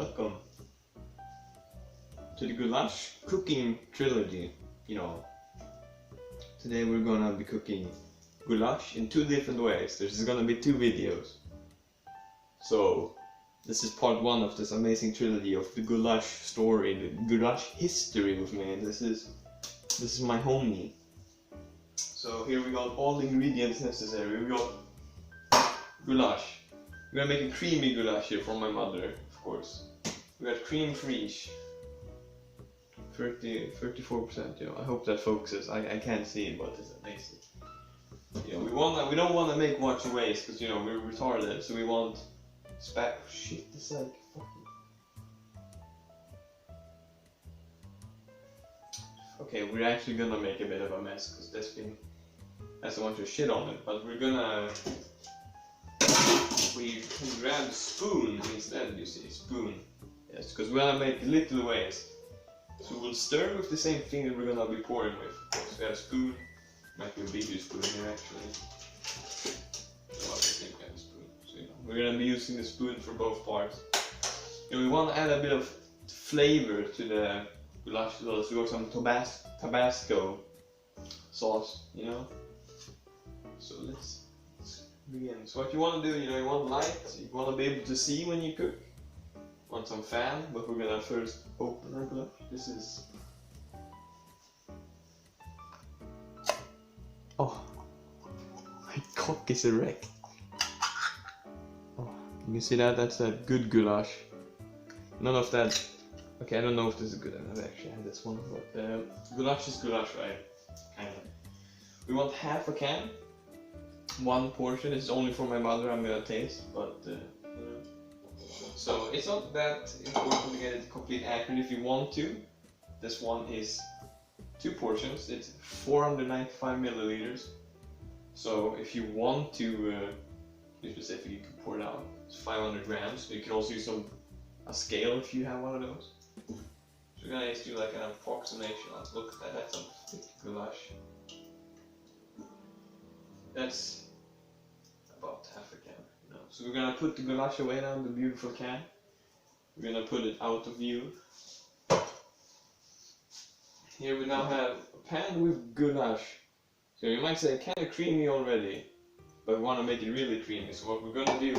Welcome to the Gulasch cooking trilogy. You know, today we're gonna be cooking goulash in 2 different ways. There's gonna be 2 videos. So this is part 1 of this amazing trilogy of the goulash story, the goulash history with me. And this is my homie. So here we got all the ingredients necessary. We got goulash. We're gonna make a creamy goulash here for my mother, of course. We got cream fraiche. 34%, you know, I hope that focuses. I can't see it, but it's amazing. You know, we don't want to make much waste because, you know, we're retarded, so we want shit, it's like fucking... Okay, we're actually gonna make a bit of a mess because that's a bunch of shit on it, but we can grab a spoon instead, you see, spoon. Yes, because we're gonna make little waste. So we'll stir with the same thing that we're gonna be pouring with. So we have a spoon, might be a bigger spoon here actually. So the same kind of spoon. So, you know, we're gonna be using the spoon for both parts. And we want to add a bit of flavor to the goulash as well. So we got some Tabasco sauce, you know. So let's begin. So what you want to do, you know, you want light, you want to be able to see when you cook. Want some fan, but we're gonna first open our goulash. This is... Oh, my cock is erect. Oh, you see that? That's a good goulash. None of that... Okay, I don't know if this is good. I've never actually had this one, but goulash is goulash, right? Kinda. We want half a can. 1 portion. It's only for my mother. I'm gonna taste, but you know. So it's not that important to get it completely accurate if you want to. This one is 2 portions. It's 495 milliliters. So if you want to be specific, you can pour it out. It's 500 grams. You can also use a scale if you have one of those. So we're gonna just do like an approximation. Let's look at that. That's a thick goulash. That's about half a can. You know. So we're gonna put the goulash away now in the beautiful can. We're gonna put it out of view. Here we now have a pan with goulash. So you might say kind of creamy already, but we want to make it really creamy. So what we're gonna do,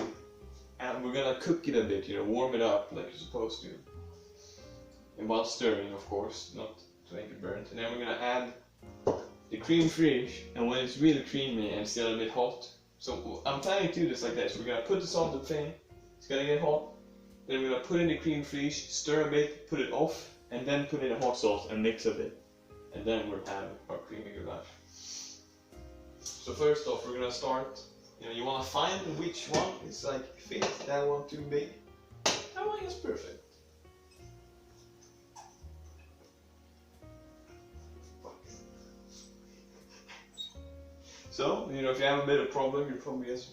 and we're gonna cook it a bit, you know, warm it up like you're supposed to. And while stirring, of course, not to make it burnt. And then we're gonna add the cream fraiche, and when it's really creamy and still a bit hot. So I'm planning to do this like this. We're gonna put this on the thing, it's gonna get hot. Then we're gonna put in the cream fraiche, stir a bit, put it off, and then put in the hot sauce and mix a bit. And then we'll have our creamy goulash. So first off, we're gonna start, you know, you wanna find which one is like fit, that one too big. That one is perfect. So, you know, if you have a bit of problem, you're probably just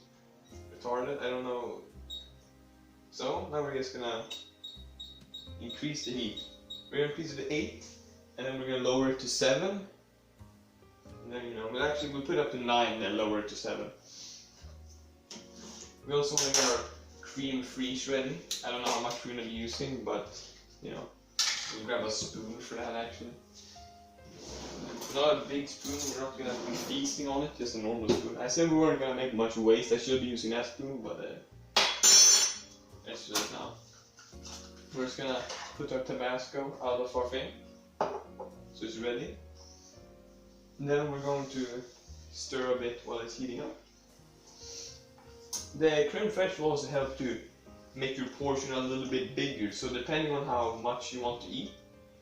retarded, I don't know. So, now we're just gonna increase the heat. We're gonna increase it to 8, and then we're gonna lower it to 7. And then, you know, we'll put it up to 9 and then lower it to 7. We also want to get our cream fraiche ready. I don't know how much we're gonna be using, but, you know, we'll grab a spoon for that actually. Not a big spoon, we're not gonna be feasting on it, just a normal spoon. I said we weren't gonna make much waste, I should be using that spoon, but let's do it now. We're just gonna put our Tabasco out of our thing, so it's ready. And then we're going to stir a bit while it's heating up. The creme fraiche will also help to make your portion a little bit bigger, so depending on how much you want to eat,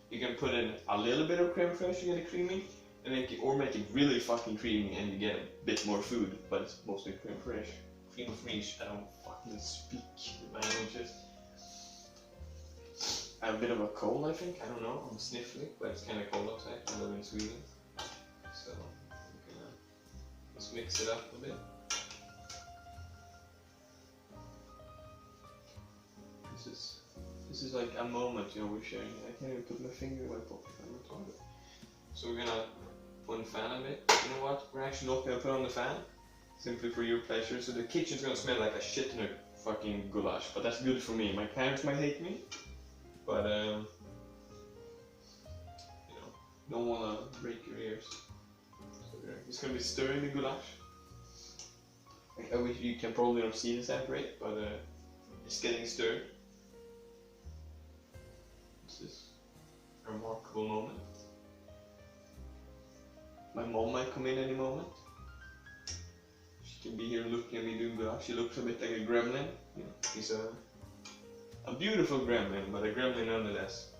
you can put in a little bit of creme fraiche to get it creamy, and make it really fucking creamy and you get a bit more food, but it's mostly creme fraiche. Cream fraiche, I don't fucking speak the languages. I have a bit of a cold, I think, I don't know, I'm sniffling, but it's kinda cold outside, I live in Sweden. So, we're gonna just mix it up a bit. This is like a moment, you know, we're sharing. I can't even put my finger in my pocket, I'm retarded. So we're gonna put on the fan a bit. You know what? We're actually not gonna put on the fan, simply for your pleasure. So the kitchen's gonna smell like a shit ton of fucking goulash, but that's good for me. My parents might hate me, but you know, don't wanna break your ears. So it's gonna be stirring the goulash. I wish you can probably not see this that great, but it's getting stirred. This is a remarkable moment. My mom might come in any moment. She can be here looking at me doing goulash. She looks a bit like a gremlin. You know, she's a beautiful gremlin, but a gremlin nonetheless.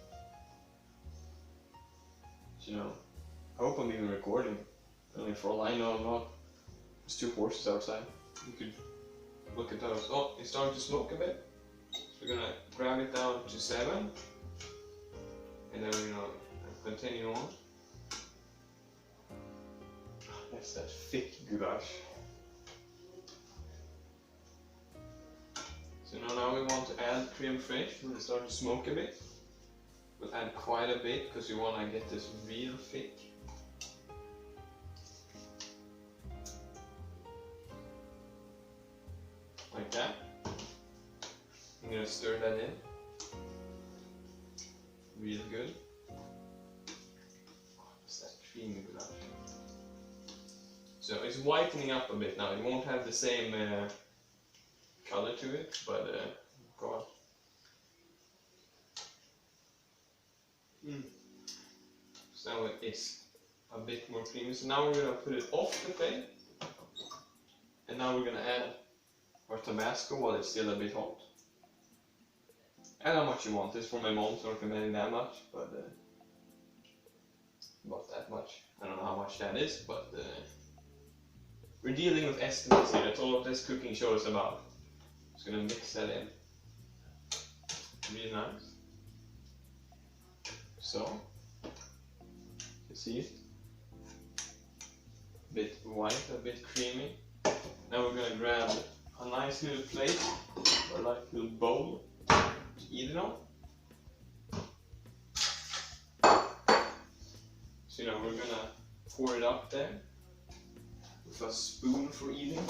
So, you know, I hope I'm even recording. Only for all I know, I'm not. There's 2 horses outside. You could look at those. Oh, it's starting to smoke a bit. So we're gonna grab it down to 7. And then, you know, continue on. That's that thick goulash. So now we want to add creme fraiche when it starts to smoke a bit. We'll add quite a bit because we want to get this real thick. Like that. I'm going to stir that in. Real good. Oh, it's that creamy goulash. So it's whitening up a bit now. It won't have the same color to it, but God. So now it's a bit more creamy. So now we're gonna put it off the flame, and now we're gonna add our Tabasco while it's still a bit hot. Add how much you want. This is for my mom, so I'm not recommending that much, but not that much. I don't know how much that is, but we're dealing with estimates here. That's all what this cooking show is about. Just gonna mix that in. Really nice. So, you see it? A bit white, a bit creamy. Now we're gonna grab a nice little plate, or like a little bowl, to eat it on. So, you know, we're gonna pour it up there with a spoon for eating.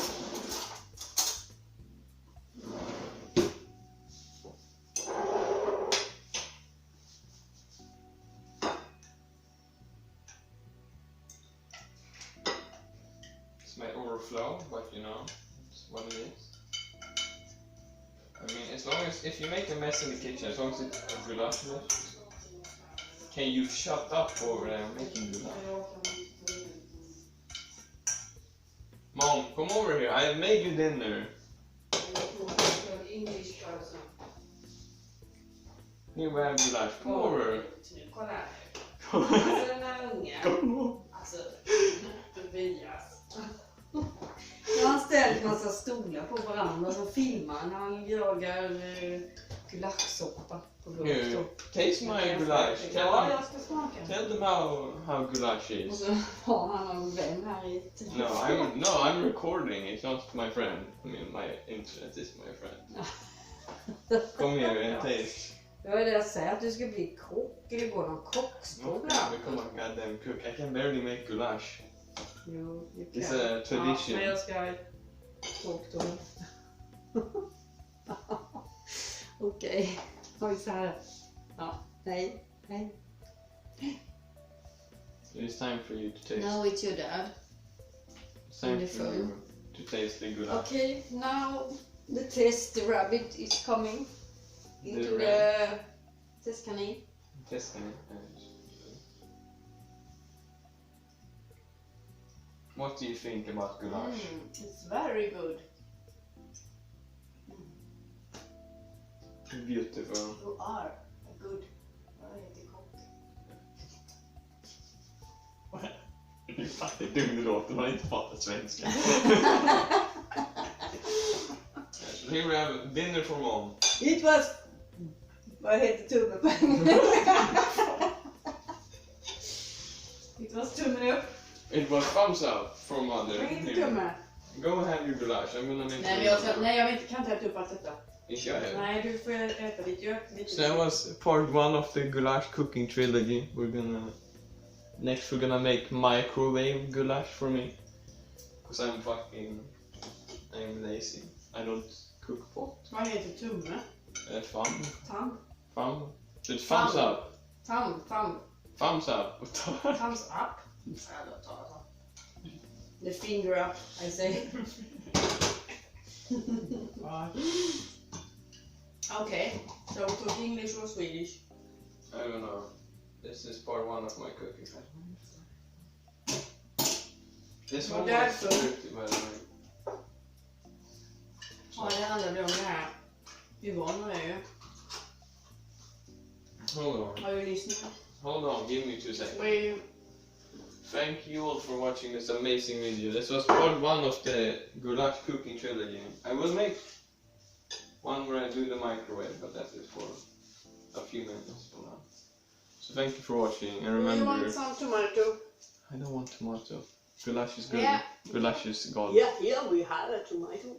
Might overflow, but you know, it's what it is. I mean, as long as, if you make a mess in the kitchen, as long as it's a goulash mess. Can you shut up over there making goulash? Mom, come over here, I made you dinner. Here we have goulash, come over. Come over. Jag har ställt massa stolar på varandra så filmar när han jagar gulaschsoppa på golvet. Taste my goulash. Ja, jag ska smaka. Tell them how goulash is. Och så har han en vän här i I'm recording. It's not my friend. I mean, my internet is my friend. Come here and taste. Det var det jag säger, att du ska bli kock eller gå någon kockskola. Become a goddamn cook. I can barely make goulash. Jo, it's a tradition. Ja, men jag ska koka dem. Okej, har vi så här. Ja, nej. So it's time for you to taste. Now it's your dad. It's time for you to taste the goulash. Okay, now the test, the rabbit is coming into the test kanin. Test kanin. What do you think about goulash? It's very good. Beautiful. You are a good cook. Du är fattig dum du låter, man inte fattar svenska. So here we have dinner for mom. It was... Vad heter tummen på It was tummen upp. It was thumbs up for mother. Vad heter tummen? Go and have your goulash. I'm gonna make Nej, jag kan inte äta upp allt detta. Inte jag heller. Nej, du får äta lite. So that was part 1 of the goulash cooking trilogy. Next we're gonna make microwave goulash for me. Because I'm lazy. I don't cookpot. Vad heter tumme? Thumb. Thumb? Thumb. It's thumbs up. Thumb. Thumbs up. Thumbs up? The finger up, I say. Okay, so we talk English or Swedish? I don't know. This is part one of my cooking. This one was scripted, by the way. Ja, det handlar väl om det här. Yvonne är ju. Hold on. Are you listening? Hold on, give me 2 seconds. We... Thank you all for watching this amazing video. This was part one of the Gulasch cooking trilogy. I will make one where I do the microwave, but that is for a few minutes for now. So thank you for watching, and remember... You want some tomato? I don't want tomato. Gulasch is good. Yeah. Gulasch is God. Yeah, here we have a tomato.